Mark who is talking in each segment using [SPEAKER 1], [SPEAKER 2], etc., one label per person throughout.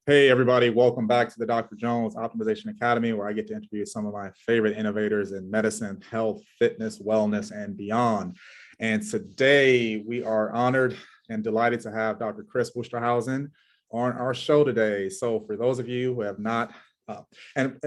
[SPEAKER 1] Hey, everybody, welcome back to the Dr. Jones Optimization Academy, where I get to interview some of my favorite innovators in medicine, health, fitness, wellness, and beyond. And today we are honored and delighted to have Dr. Kris Wusterhausen on our show today. So for those of you who have not, and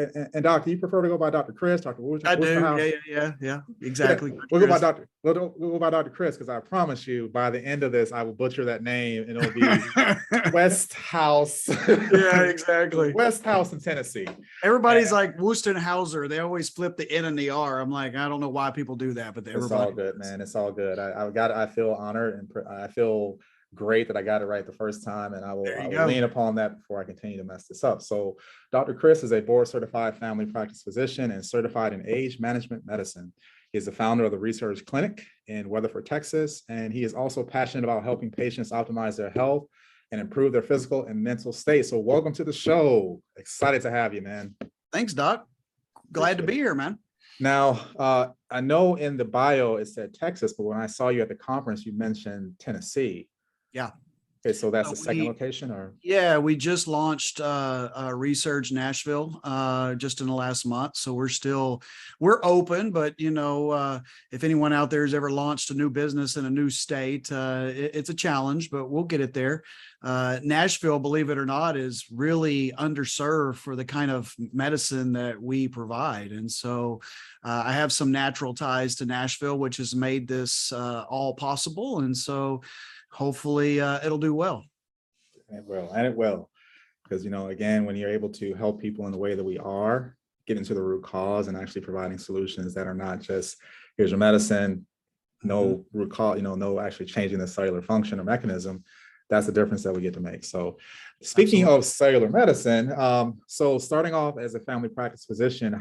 [SPEAKER 1] Doc, do you prefer to go by Dr. Kris, Dr.
[SPEAKER 2] I do. Yeah. Exactly. Yeah, we'll
[SPEAKER 1] go by Dr. Kris, because I promise you, by the end of this, I will butcher that name, and it'll be West House.
[SPEAKER 2] Yeah, exactly.
[SPEAKER 1] West House in Tennessee.
[SPEAKER 2] Everybody's like Wusterhausen. They always flip the N and the R. I'm like, I don't know why people do that, but
[SPEAKER 1] it's all good, man. It's all good. I feel honored, and I feel great that I got it right the first time, and I will lean upon that before I continue to mess this up. So Dr. Kris is a board certified family practice physician and certified in age management medicine. He is the founder of the Research Clinic in Weatherford, Texas, and he is also passionate about helping patients optimize their health and improve their physical and mental state. So welcome to the show. Excited to have you, man.
[SPEAKER 2] Thanks, Doc. Glad to be here, man.
[SPEAKER 1] Now, I know in the bio it said Texas, but when I saw you at the conference, you mentioned Tennessee.
[SPEAKER 2] Yeah.
[SPEAKER 1] Okay, so that's the second location, or?
[SPEAKER 2] Yeah, we just launched Research Nashville just in the last month. So we're open, but if anyone out there has ever launched a new business in a new state, it's a challenge, but we'll get it there. Nashville, believe it or not, is really underserved for the kind of medicine that we provide. And so I have some natural ties to Nashville, which has made this all possible. And so hopefully it'll do well.
[SPEAKER 1] And it will, because again, when you're able to help people in the way that we are, getting to the root cause and actually providing solutions that are not just here's your medicine, no root cause, no actually changing the cellular function or mechanism, that's the difference that we get to make. So speaking of cellular medicine, so starting off as a family practice physician,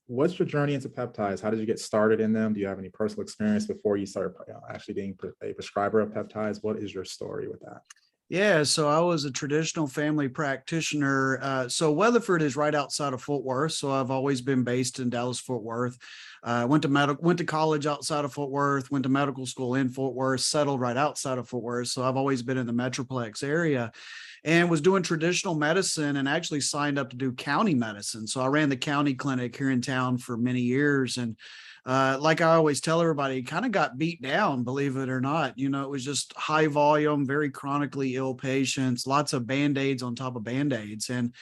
[SPEAKER 1] what's your journey into peptides? How did you get started in them? Do you have any personal experience before you started actually being a prescriber of peptides? What is your story with that?
[SPEAKER 2] Yeah, so I was a traditional family practitioner. So Weatherford is right outside of Fort Worth. So I've always been based in Dallas, Fort Worth. Went to college outside of Fort Worth, went to medical school in Fort Worth, settled right outside of Fort Worth. So I've always been in the Metroplex area and was doing traditional medicine and actually signed up to do county medicine. So I ran the county clinic here in town for many years. And like I always tell everybody, kind of got beat down, believe it or not. It was just high volume, very chronically ill patients, lots of Band-Aids on top of Band-Aids. And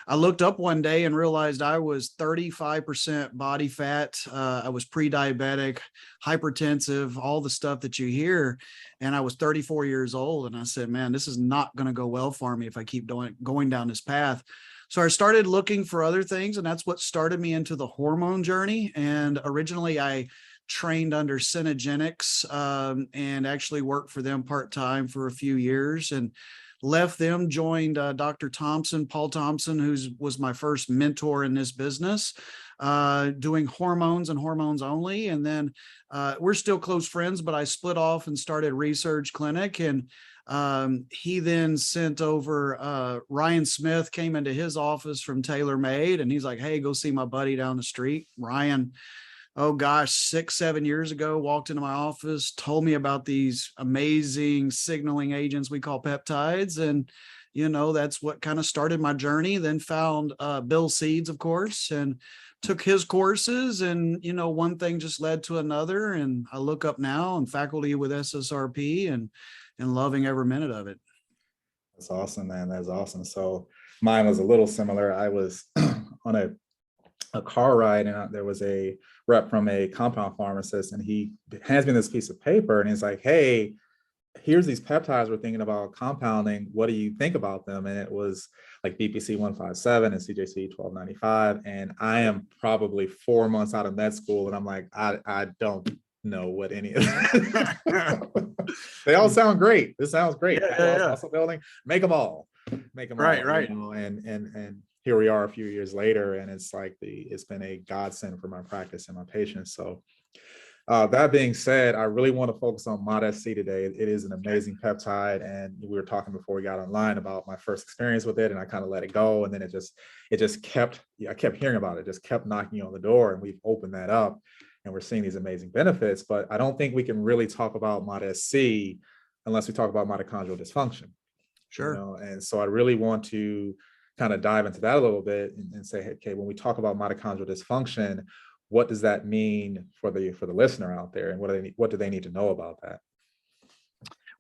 [SPEAKER 2] I looked up one day and realized I was 35% body fat. I was pre-diabetic, hypertensive, all the stuff that you hear. And I was 34 years old. And I said, man, this is not going to go well for me if I keep going down this path. So I started looking for other things, and that's what started me into the hormone journey. And originally I trained under Synergenics and actually worked for them part-time for a few years and left them, joined Dr. Paul Thompson, who was my first mentor in this business, doing hormones and hormones only. And then we're still close friends, but I split off and started Research Clinic. And he then sent over Ryan Smith, came into his office from TaylorMade, and he's like, hey, go see my buddy down the street. Ryan, oh gosh, 6-7 years ago, walked into my office, told me about these amazing signaling agents we call peptides. And, that's what kind of started my journey. Then found Bill Seeds, of course, and took his courses. And, one thing just led to another. And I look up now, I'm faculty with SSRP and loving every minute of it.
[SPEAKER 1] That's awesome, man. That's awesome. So mine was a little similar. I was on a car ride, and there was a rep from a compound pharmacist, and he hands me this piece of paper, and he's like, hey, here's these peptides we're thinking about compounding. What do you think about them? And it was like BPC 157 and CJC 1295. And I am probably 4 months out of med school, and I'm like, I don't know what any of that. They all sound great. This sounds great. Muscle building, make them all.
[SPEAKER 2] Right.
[SPEAKER 1] And here we are a few years later, and it's been a godsend for my practice and my patients. So that being said, I really want to focus on MOTS-c today. It is an amazing peptide, and we were talking before we got online about my first experience with it, and I kind of let it go, and then I kept hearing about it, just kept knocking on the door, and we've opened that up, and we're seeing these amazing benefits. But I don't think we can really talk about MOTS-c unless we talk about mitochondrial dysfunction.
[SPEAKER 2] Sure.
[SPEAKER 1] And so I really want to kind of dive into that a little bit and say, okay, when we talk about mitochondrial dysfunction, what does that mean for the listener out there, and what do they need to know about that?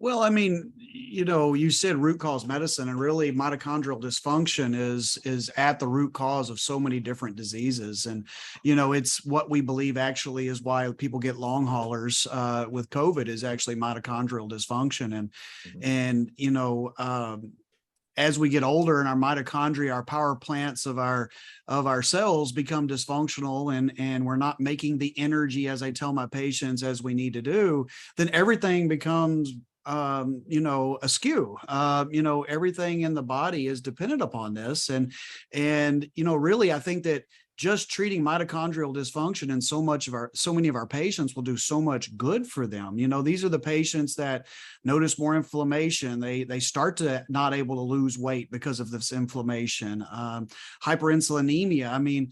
[SPEAKER 2] Well, I mean, you said root cause medicine, and really mitochondrial dysfunction is at the root cause of so many different diseases. And, it's what we believe actually is why people get long haulers with COVID is actually mitochondrial dysfunction. As we get older and our mitochondria, our power plants of our cells become dysfunctional, and we're not making the energy, as I tell my patients, as we need to do, then everything becomes askew. Everything in the body is dependent upon this. And really, I think that just treating mitochondrial dysfunction in so many of our patients will do so much good for them. These are the patients that notice more inflammation. They start to not able to lose weight because of this inflammation, hyperinsulinemia. I mean,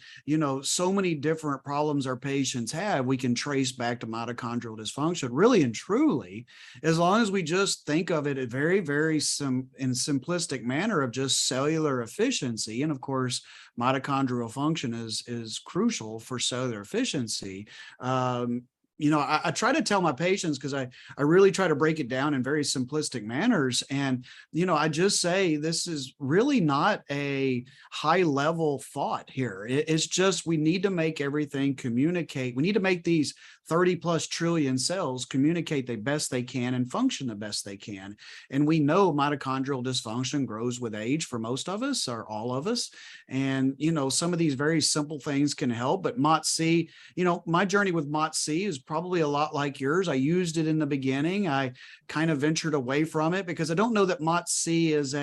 [SPEAKER 2] so many different problems our patients have, we can trace back to mitochondrial dysfunction, really and truly, as long as we just think of it a very, very in simplistic manner of just cellular efficiency. And of course, mitochondrial function is crucial for cellular efficiency. I try to tell my patients, because I really try to break it down in very simplistic manners. And, I just say this is really not a high level thought here. It's just we need to make everything communicate. We need to make these 30 plus trillion cells communicate the best they can and function the best they can. And we know mitochondrial dysfunction grows with age for most of us, or all of us. And, some of these very simple things can help. But MOTS-c, my journey with MOTS-c is probably a lot like yours. I used it in the beginning. I kind of ventured away from it because I don't know that MOTS-c is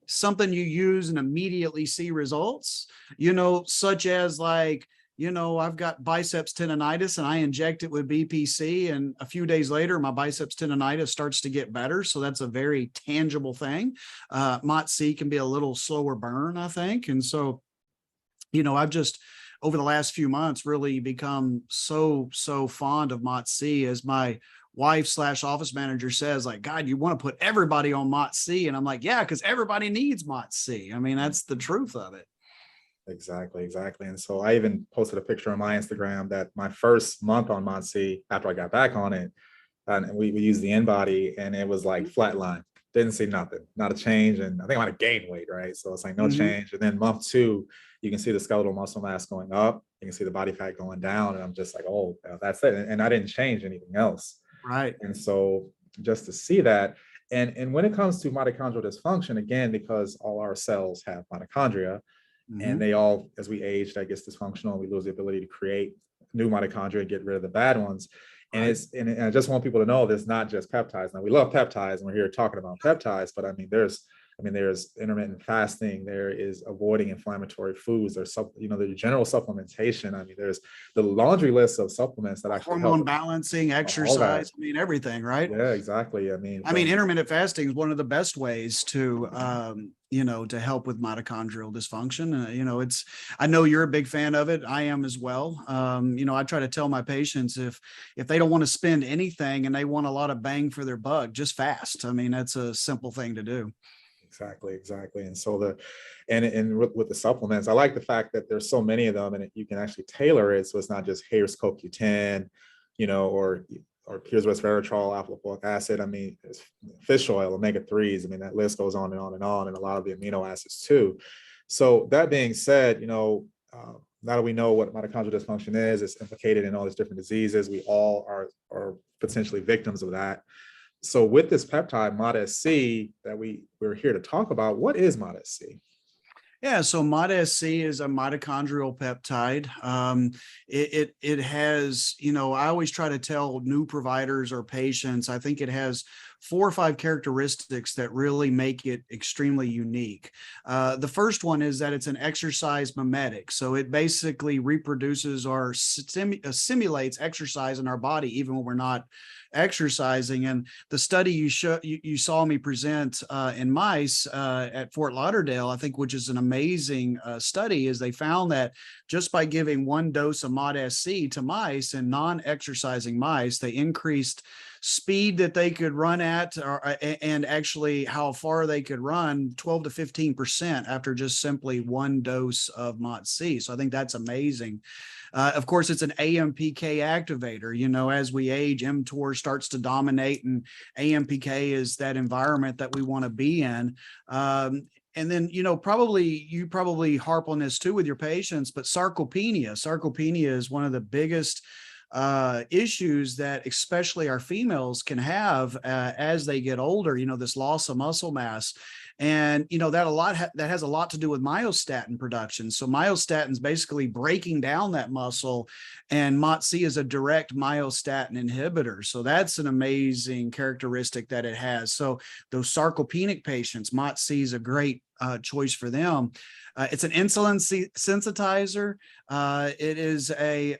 [SPEAKER 2] something you use and immediately see results, such as like, I've got biceps tendonitis and I inject it with BPC, and a few days later, my biceps tendonitis starts to get better. So that's a very tangible thing. MOTS-c can be a little slower burn, I think. And so, I've just, over the last few months, really become so fond of MOTS-c. As my wife / office manager says, like, God, you want to put everybody on MOTS-c. And I'm like, yeah, because everybody needs MOTS-c. I mean, that's the truth of it.
[SPEAKER 1] Exactly. And so I even posted a picture on my Instagram that my first month on MOTS-c, after I got back on it, and we used the InBody, and it was like flatline. Didn't see nothing, not a change. And I think I might have gained weight, right? So it's like no change. And then month 2, you can see the skeletal muscle mass going up. You can see the body fat going down. And I'm just like, oh, that's it. And I didn't change anything else.
[SPEAKER 2] Right.
[SPEAKER 1] And so just to see that. And when it comes to mitochondrial dysfunction, again, because all our cells have mitochondria, and they all, as we age, that gets dysfunctional, we lose the ability to create new mitochondria and get rid of the bad ones. And and I just want people to know this, not just peptides. Now, we love peptides and we're here talking about peptides, but I mean, there's intermittent fasting, there is avoiding inflammatory foods, there's the general supplementation. I mean, there's the laundry list of supplements that actually
[SPEAKER 2] hormone
[SPEAKER 1] help.
[SPEAKER 2] balancing, exercise, I mean, everything, right?
[SPEAKER 1] Yeah, exactly. I mean,
[SPEAKER 2] intermittent fasting is one of the best ways to to help with mitochondrial dysfunction. I know you're a big fan of it. I am as well. I try to tell my patients, if they don't want to spend anything and they want a lot of bang for their buck, just fast. I mean, that's a simple thing to do.
[SPEAKER 1] Exactly. And so with the supplements, I like the fact that there's so many of them, and you can actually tailor it. So it's not just here's CoQ10, or here's resveratrol, alpha lipoic acid. I mean, there's fish oil, omega-3s. I mean, that list goes on and on and on, and a lot of the amino acids too. So that being said, now that we know what mitochondrial dysfunction is, it's implicated in all these different diseases. We all are potentially victims of that. So with this peptide MOTS-c that we're here to talk about, what is MOTS-c?
[SPEAKER 2] Yeah, so MOTS-c is a mitochondrial peptide. It has, I always try to tell new providers or patients, I think it has 4 or 5 characteristics that really make it extremely unique. The first one is that it's an exercise mimetic. So it basically reproduces or simulates exercise in our body, even when we're not exercising. And the study you saw me present in mice at Fort Lauderdale, I think, which is an amazing study, is they found that just by giving 1 dose of MOTS-c to mice and non-exercising mice, they increased speed that they could run at, and actually how far they could run 12 to 15% after just simply one dose of MOTS-c. So I think that's amazing. Of course, it's an AMPK activator. You know, as we age, mTOR starts to dominate, and AMPK is that environment that we want to be in. And then, you know, you probably harp on this too with your patients, but sarcopenia is one of the biggest issues that especially our females can have as they get older, you know, this loss of muscle mass. And, you know, that has a lot to do with myostatin production. So myostatin is basically breaking down that muscle, and MOTS-c is a direct myostatin inhibitor. So that's an amazing characteristic that it has. So those sarcopenic patients, MOTS-c is a great choice for them. It's an insulin sensitizer. It is a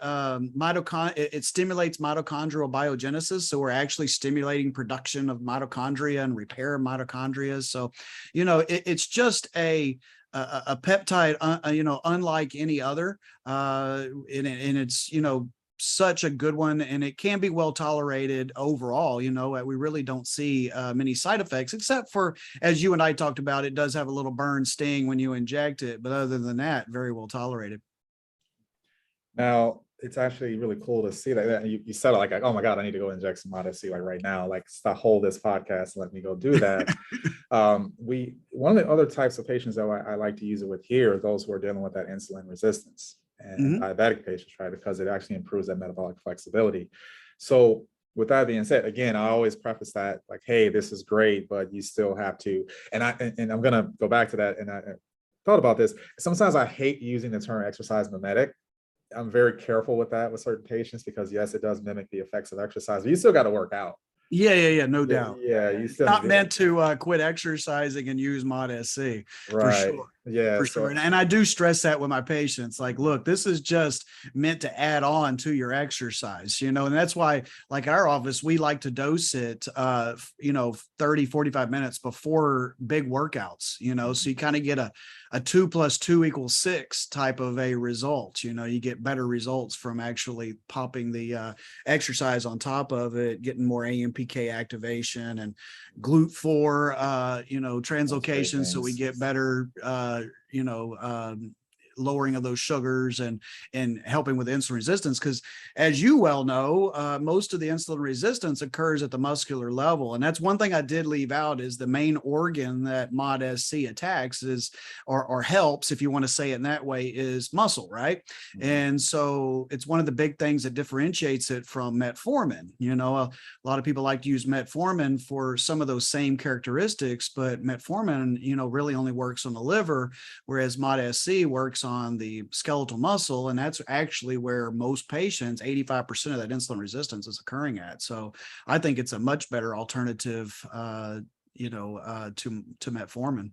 [SPEAKER 2] it stimulates mitochondrial biogenesis. So we're actually stimulating production of mitochondria and repair of mitochondria. So, you know, it's just a peptide, you know, unlike any other, and it's, you know, such a good one, and it can be well tolerated overall. You know, we really don't see many side effects, except for, as you and I talked about, it does have a little burn sting when you inject it, but other than that, very well tolerated.
[SPEAKER 1] Now, it's actually really cool to see that you said it like, oh my God, I need to go inject some MOTS-c like right now, like stop, hold this podcast and let me go do that. One of the other types of patients that I like to use it with here are those who are dealing with that insulin resistance and diabetic patients, right? Because it actually improves that metabolic flexibility. So with that being said, again, I always preface that like, hey, this is great, but you still have to, and I'm going to go back to that. And I thought about this. Sometimes I hate using the term exercise mimetic. I'm very careful with that with certain patients because yes, it does mimic the effects of exercise, but you still got to work out.
[SPEAKER 2] Yeah, no doubt.
[SPEAKER 1] Yeah, you still
[SPEAKER 2] not meant to quit exercising and use MOTS-c,
[SPEAKER 1] right.
[SPEAKER 2] For sure.
[SPEAKER 1] Yeah,
[SPEAKER 2] for sure. And I do stress that with my patients. Like, look, this is just meant to add on to your exercise, you know, and that's why, like our office, we like to dose it, you know, 30, 45 minutes before big workouts, you know, so you kind of get a 2 + 2 = 6 type of a result. You know, you get better results from actually popping the exercise on top of it, getting more AMPK activation and GLUT4, you know, translocations. So we get better, you know, lowering of those sugars and helping with insulin resistance. Because as you well know, most of the insulin resistance occurs at the muscular level. And that's one thing I did leave out, is the main organ that MOTS-c attacks is, or helps, if you want to say it in that way, is muscle, right? And so it's one of the big things that differentiates it from metformin. You know, a lot of people like to use metformin for some of those same characteristics, but metformin, you know, really only works on the liver, whereas MOTS-c works on the skeletal muscle. And that's actually where most patients, 85% of that insulin resistance is occurring at. So I think it's a much better alternative, you know, to metformin.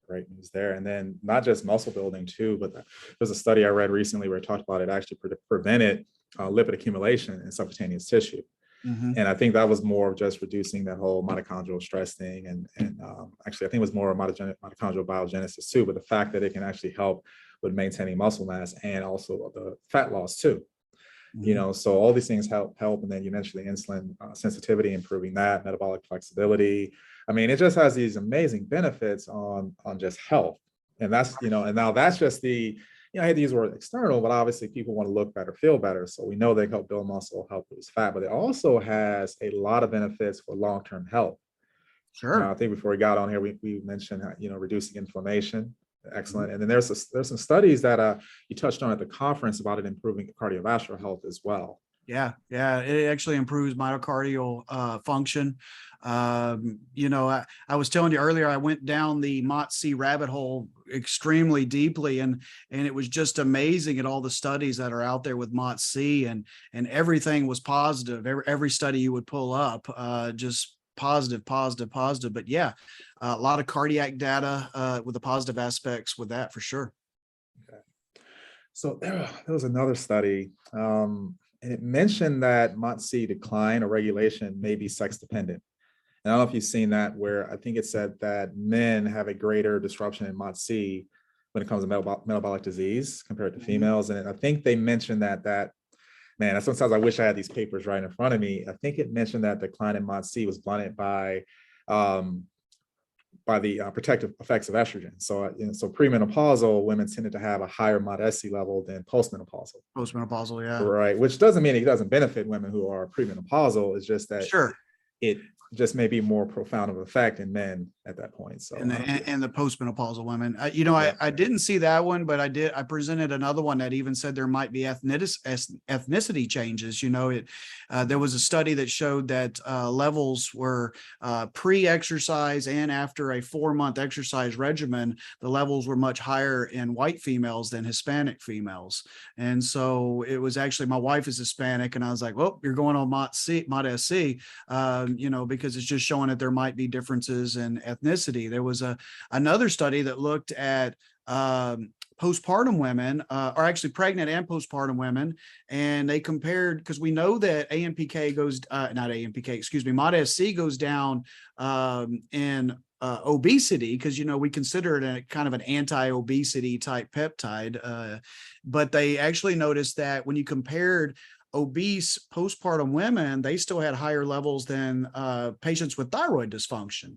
[SPEAKER 1] Great news there. And then not just muscle building too, but there's a study I read recently where it talked about it actually prevented lipid accumulation in subcutaneous tissue. And I think that was more of just reducing that whole mitochondrial stress thing. And actually, I think it was more mitochondrial biogenesis too, but the fact that it can actually help with maintaining muscle mass and also the fat loss too. You know, so all these things help. And then you mentioned the insulin sensitivity, improving that, metabolic flexibility. I mean, it just has these amazing benefits on just health. And that's, you know, and now that's just the, you know, I hate to use the word external, but obviously people want to look better, feel better. So we know they help build muscle, help lose fat, but it also has a lot of benefits for long-term health.
[SPEAKER 2] Sure.
[SPEAKER 1] Now, I think before we got on here, we mentioned, you know, reducing inflammation. Excellent. And then there's some studies that you touched on at the conference about it improving cardiovascular health as well.
[SPEAKER 2] Yeah, it actually improves myocardial function. You know, I was telling you earlier, I went down the MOTS-c rabbit hole extremely deeply, and it was just amazing at all the studies that are out there with MOTS-c, and everything was positive. Every study you would pull up, just positive. But yeah, a lot of cardiac data with the positive aspects with that for sure.
[SPEAKER 1] Okay. So there was another study. And it mentioned that MOTS-c decline or regulation may be sex dependent. And I don't know if you've seen that, where I think it said that men have a greater disruption in MOTS-c when it comes to metabolic disease compared to females. And I think they mentioned that Man, that's sometimes I wish I had these papers right in front of me. I think it mentioned that decline in MOTS-c was blunted um, by the protective effects of estrogen. So, so premenopausal women tended to have a higher MOTS-c level than postmenopausal.
[SPEAKER 2] Postmenopausal, yeah.
[SPEAKER 1] Right, which doesn't mean it doesn't benefit women who are premenopausal. It's just that
[SPEAKER 2] Sure.
[SPEAKER 1] it just may be more profound of effect in men at that point. So
[SPEAKER 2] And the postmenopausal women,
[SPEAKER 1] yeah.
[SPEAKER 2] I didn't see that one, but I presented another one that even said there might be ethnicity changes. There was a study that showed that levels were pre-exercise and after a 4-month exercise regimen, the levels were much higher in white females than Hispanic females. And so it was actually, my wife is Hispanic, and I was like, well, you're going on MOTS-c, because it's just showing that there might be differences in ethnicity. There was another study that looked at postpartum women, or actually pregnant and postpartum women, and they compared, because we know that AMPK goes, not AMPK, excuse me, MOTS-c goes down in obesity, because we consider it a kind of an anti-obesity type peptide, but they actually noticed that when you compared obese postpartum women, they still had higher levels than patients with thyroid dysfunction.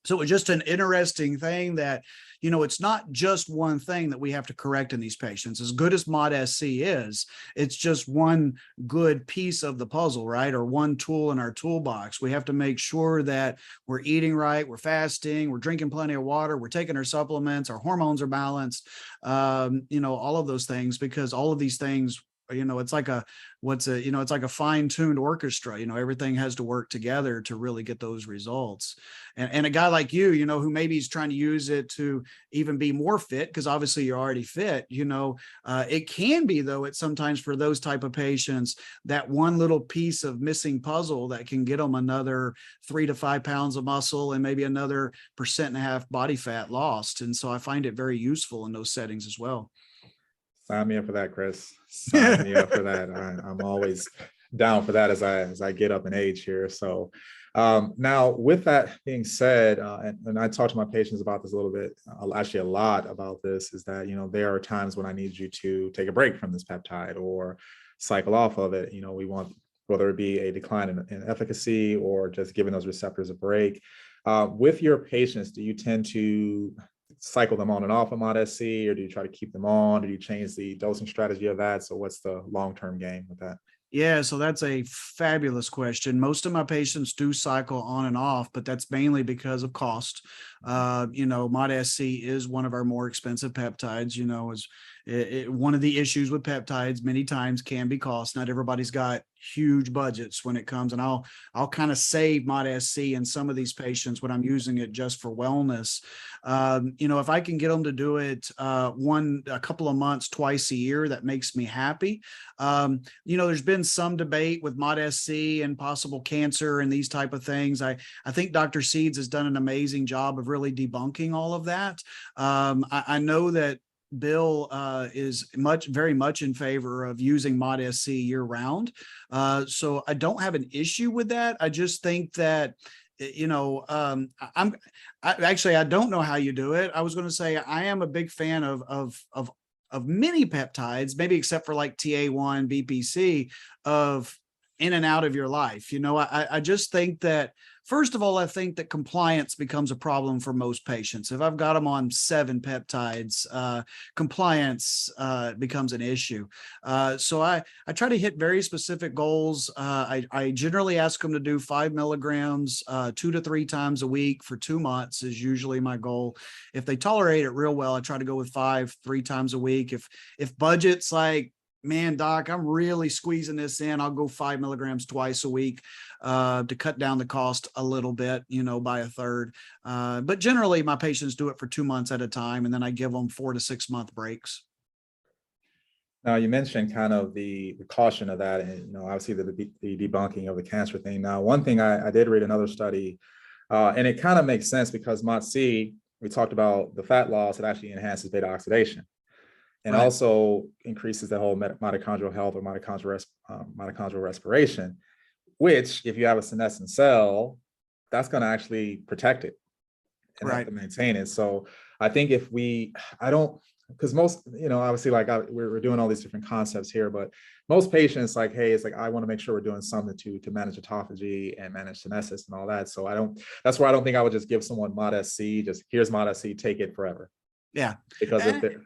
[SPEAKER 2] So it was just an interesting thing that, it's not just one thing that we have to correct in these patients. As good as MOTS-c is, it's just one good piece of the puzzle, right? Or one tool in our toolbox. We have to make sure that we're eating right, we're fasting, we're drinking plenty of water, we're taking our supplements, our hormones are balanced, all of those things, because all of these things, it's like it's like a fine-tuned orchestra. Everything has to work together to really get those results. And a guy like you, who maybe is trying to use it to even be more fit, because obviously you're already fit, it can be, though, it's sometimes for those type of patients, that one little piece of missing puzzle that can get them another 3 to 5 pounds of muscle and maybe another 1.5% body fat lost. And so I find it very useful in those settings as well.
[SPEAKER 1] Sign me up for that, Kris. Sign me up for that. I'm always down for that as I get up in age here. So now, with that being said, and I talk to my patients about this a little bit, actually a lot about this, is that, there are times when I need you to take a break from this peptide or cycle off of it. We want, whether it be a decline in efficacy or just giving those receptors a break. With your patients, do you tend to cycle them on and off of MOTS-c, or do you try to keep them on? Do you change the dosing strategy of that? So what's the long-term game with that?
[SPEAKER 2] Yeah, so that's a fabulous question. Most of my patients do cycle on and off, but that's mainly because of cost. MOTS-c is one of our more expensive peptides. One of the issues with peptides many times can be cost. Not everybody's got huge budgets when it comes, and I'll kind of save MOTS-c in some of these patients when I'm using it just for wellness. If I can get them to do it a couple of months, twice a year, that makes me happy. There's been some debate with MOTS-c and possible cancer and these type of things. I think Dr. Seeds has done an amazing job of really debunking all of that. I know that Bill is very much in favor of using MOTS-c year round. So I don't have an issue with that. I just think that, I don't know how you do it. I was going to say, I am a big fan of many peptides, maybe except for like TA1, BPC, of in and out of your life. I just think that, first of all, I think that compliance becomes a problem for most patients. If I've got them on 7 peptides, compliance becomes an issue. So I try to hit very specific goals. I generally ask them to do 5 milligrams 2 to 3 times a week for 2 months is usually my goal. If they tolerate it real well, I try to go with 5, 3 times a week. If budget's like, man, doc, I'm really squeezing this in, I'll go 5 milligrams twice a week to cut down the cost a little bit, by a third. But generally my patients do it for 2 months at a time, and then I give them 4 to 6 month breaks.
[SPEAKER 1] Now, you mentioned kind of the caution of that, and obviously the debunking of the cancer thing. Now, one thing I did read another study, and it kind of makes sense, because MOTS-c, we talked about the fat loss, it actually enhances beta oxidation. And
[SPEAKER 2] Right.
[SPEAKER 1] also increases the whole mitochondrial health or mitochondrial respiration, which, if you have a senescent cell, that's going to actually protect it and have to maintain it. So I think because most, obviously, like we're doing all these different concepts here, but most patients like, hey, it's like, I want to make sure we're doing something to manage autophagy and manage senescence and all that. So that's why I don't think I would just give someone MOTS-c, just here's MOTS-c, take it forever.
[SPEAKER 2] Yeah.
[SPEAKER 1] Because if they're,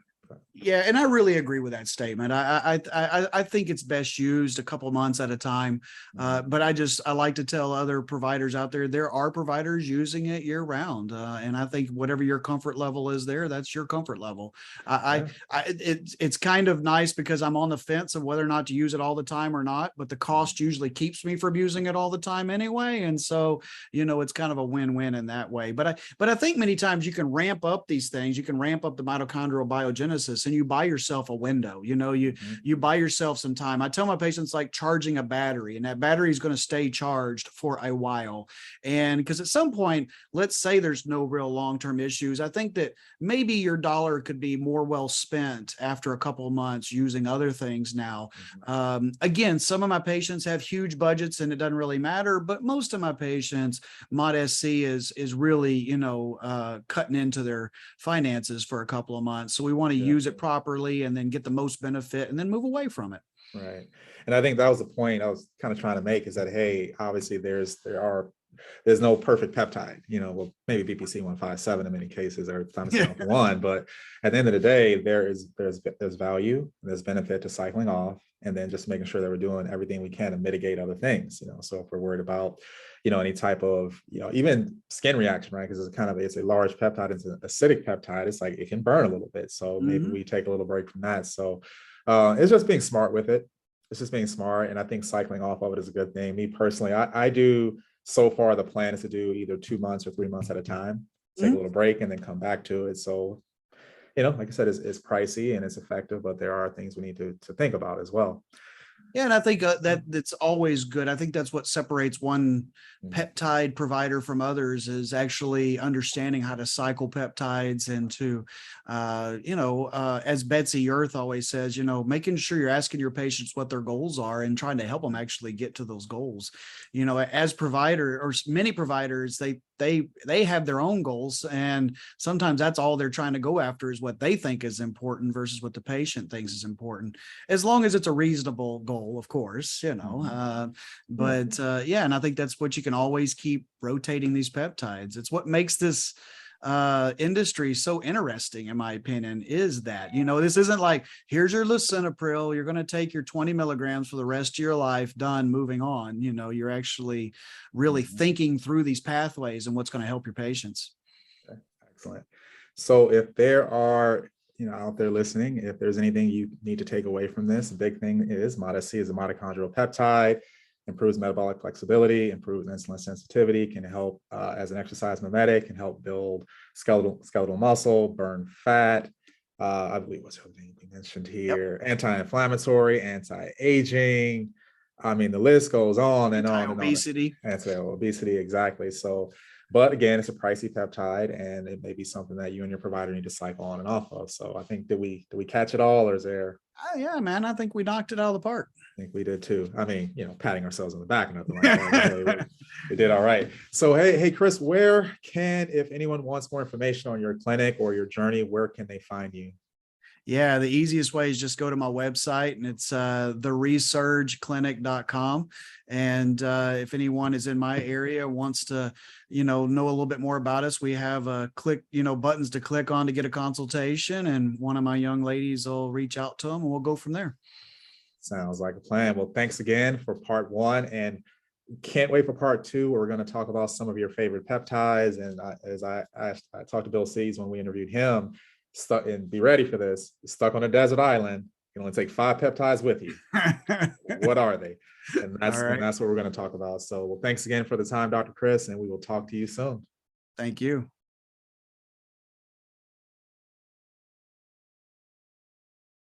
[SPEAKER 2] yeah, and I really agree with that statement. I think it's best used a couple of months at a time. But I like to tell other providers out there are providers using it year round, and I think whatever your comfort level is there, that's your comfort level. It's kind of nice because I'm on the fence of whether or not to use it all the time or not, but the cost usually keeps me from using it all the time anyway, and so it's kind of a win-win in that way. But I think many times you can ramp up these things. You can ramp up the mitochondrial biogenesis, and you buy yourself a window. You buy yourself some time. I tell my patients, like charging a battery, and that battery is going to stay charged for a while. And because at some point, let's say there's no real long-term issues, I think that maybe your dollar could be more well spent after a couple of months using other things now. Again, some of my patients have huge budgets and it doesn't really matter, but most of my patients, MOTS-c is really, cutting into their finances for a couple of months. So we want to use it properly and then get the most benefit and then move away from it.
[SPEAKER 1] Right. And I think that was the point I was kind of trying to make, is that, hey, obviously there's no perfect peptide, well, maybe BPC 157 in many cases, or times one, but at the end of the day, there's value, there's benefit to cycling off, and then just making sure that we're doing everything we can to mitigate other things, so if we're worried about, any type of, even skin reaction, right? Because it's a large peptide, it's an acidic peptide, it's like, it can burn a little bit. So maybe we take a little break from that. So it's just being smart with it. It's just being smart. And I think cycling off of it is a good thing. Me personally, I do, so far the plan is to do either 2 months or 3 months at a time, take a little break and then come back to it. So, like I said, it's pricey and it's effective, but there are things we need to think about as well.
[SPEAKER 2] Yeah, and I think that's always good. I think that's what separates one peptide provider from others, is actually understanding how to cycle peptides, and to, as Betsy Earth always says, making sure you're asking your patients what their goals are and trying to help them actually get to those goals. As provider, or many providers, they have their own goals, and sometimes that's all they're trying to go after, is what they think is important versus what the patient thinks is important, as long as it's a reasonable goal, of course, but and I think that's what you can always keep rotating these peptides. It's what makes this industry so interesting, in my opinion, is that, this isn't like, here's your lisinopril, you're going to take your 20 milligrams for the rest of your life, done, moving on. You're actually really thinking through these pathways and what's going to help your patients.
[SPEAKER 1] Okay. Excellent. So if there are, out there listening, if there's anything you need to take away from this, the big thing is MOTS-c is a mitochondrial peptide, improves metabolic flexibility, improves insulin sensitivity, can help as an exercise mimetic, can help build skeletal muscle, burn fat. I believe what's the other thing you mentioned here? Yep. Anti-inflammatory, anti-aging. I mean, the list goes on and on and on. Anti-obesity, exactly. So, but again, it's a pricey peptide, and it may be something that you and your provider need to cycle on and off of. So I think, did we catch it all, or is there?
[SPEAKER 2] Oh, yeah, man, I think we knocked it out of the park.
[SPEAKER 1] I think we did too. I mean, patting ourselves on the back and nothing like that. We did all right. So, hey, Kris, where can, if anyone wants more information on your clinic or your journey, where can they find you?
[SPEAKER 2] Yeah, the easiest way is just go to my website, and it's theresurgeclinic.com. And if anyone is in my area, wants to, know a little bit more about us, we have buttons to click on to get a consultation, and one of my young ladies will reach out to them, and we'll go from there.
[SPEAKER 1] Sounds like a plan. Well, thanks again for part 1, and can't wait for part 2. We're going to talk about some of your favorite peptides. And as I talked to Bill Seeds when we interviewed him, and be ready for this, stuck on a desert island, you can only take 5 peptides with you. What are they? And that's what we're going to talk about. So, well, thanks again for the time, Dr. Kris, and we will talk to you soon.
[SPEAKER 2] Thank you.